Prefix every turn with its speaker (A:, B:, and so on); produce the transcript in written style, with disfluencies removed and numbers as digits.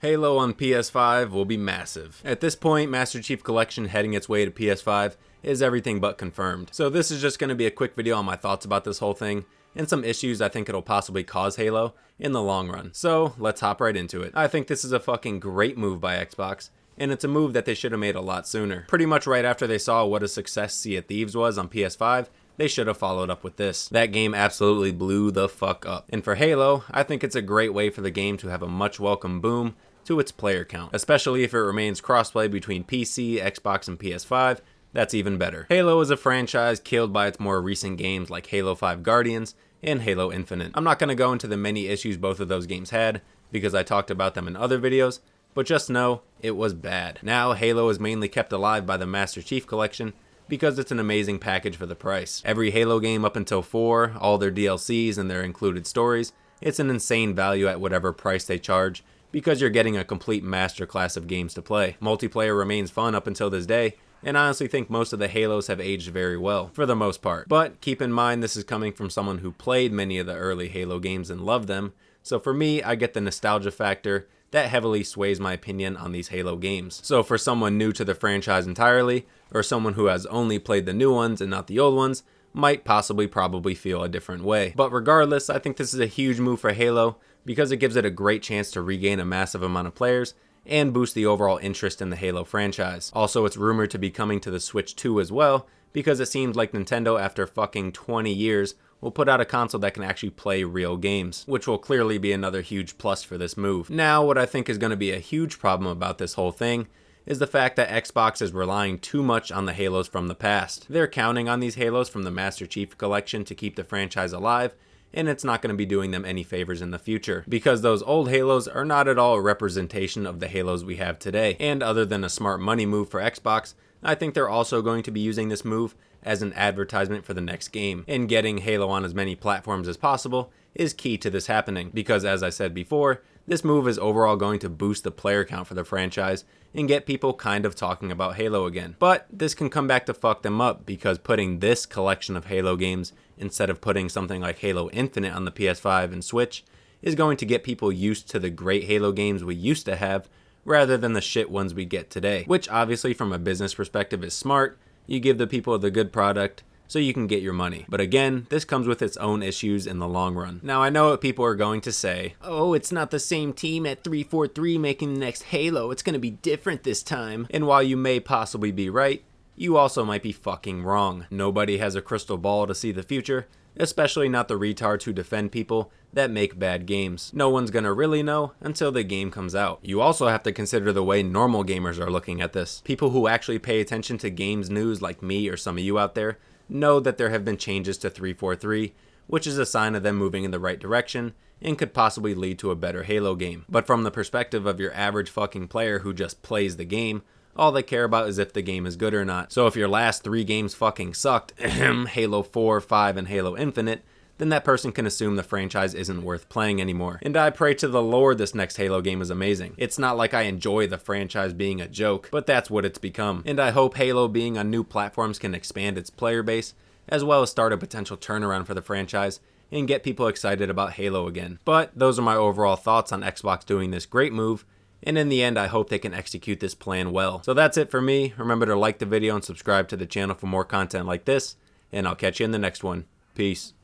A: Halo on PS5 will be massive. At this point, Master Chief Collection heading its way to PS5 is everything but confirmed. So this is just going to be a quick video on my thoughts about this whole thing, and some issues I think it'll possibly cause Halo in the long run. So let's hop right into it. I think this is a fucking great move by Xbox, and it's a move that they should have made a lot sooner. Pretty much right after they saw what a success Sea of Thieves was on PS5, they should have followed up with this. That game absolutely blew the fuck up. And for Halo, I think it's a great way for the game to have a much welcome boom to its player count, especially if it remains crossplay between PC, Xbox, and PS5. That's even better. Halo is a franchise killed by its more recent games like Halo 5 Guardians and Halo Infinite. I'm not going to go into the many issues both of those games had, because I talked about them in other videos, but just know it was bad. Now Halo is mainly kept alive by the Master Chief Collection because it's an amazing package for the price. Every Halo game up until 4, all their DLCs and their included stories, it's an insane value at whatever price they charge, because you're getting a complete masterclass of games to play. Multiplayer remains fun up until this day, and I honestly think most of the Halos have aged very well, for the most part. But keep in mind this is coming from someone who played many of the early Halo games and loved them, so for me, I get the nostalgia factor that heavily sways my opinion on these Halo games. So for someone new to the franchise entirely, or someone who has only played the new ones and not the old ones, might probably feel a different way. But regardless, I think this is a huge move for Halo, because it gives it a great chance to regain a massive amount of players and boost the overall interest in the Halo franchise. Also, it's rumored to be coming to the Switch 2 as well, because it seems like Nintendo, after fucking 20 years, will put out a console that can actually play real games, which will clearly be another huge plus for this move. Now, what I think is going to be a huge problem about this whole thing is the fact that Xbox is relying too much on the Halos from the past. They're counting on these Halos from the Master Chief Collection to keep the franchise alive, and it's not going to be doing them any favors in the future, because those old Halos are not at all a representation of the Halos we have today. And other than a smart money move for Xbox, I think they're also going to be using this move as an advertisement for the next game, and getting Halo on as many platforms as possible is key to this happening, because as I said before, this move is overall going to boost the player count for the franchise and get people kind of talking about Halo again. But this can come back to fuck them up, because putting this collection of Halo games instead of putting something like Halo Infinite on the PS5 and Switch is going to get people used to the great Halo games we used to have rather than the shit ones we get today. Which obviously from a business perspective is smart. You give the people the good product so you can get your money. But again, this comes with its own issues in the long run. Now I know what people are going to say. Oh, it's not the same team at 343 making the next Halo. It's going to be different this time. And while you may possibly be right, you also might be fucking wrong. Nobody has a crystal ball to see the future, especially not the retards who defend people that make bad games. No one's gonna really know until the game comes out. You also have to consider the way normal gamers are looking at this. People who actually pay attention to games news like me or some of you out there know that there have been changes to 343, which is a sign of them moving in the right direction and could possibly lead to a better Halo game. But from the perspective of your average fucking player who just plays the game, all they care about is if the game is good or not. So if your last 3 games fucking sucked, Halo 4, 5, and Halo Infinite, then that person can assume the franchise isn't worth playing anymore. And I pray to the Lord this next Halo game is amazing. It's not like I enjoy the franchise being a joke, but that's what it's become. And I hope Halo being on new platforms can expand its player base, as well as start a potential turnaround for the franchise and get people excited about Halo again. But those are my overall thoughts on Xbox doing this great move, and in the end, I hope they can execute this plan well. So that's it for me. Remember to like the video and subscribe to the channel for more content like this, and I'll catch you in the next one. Peace.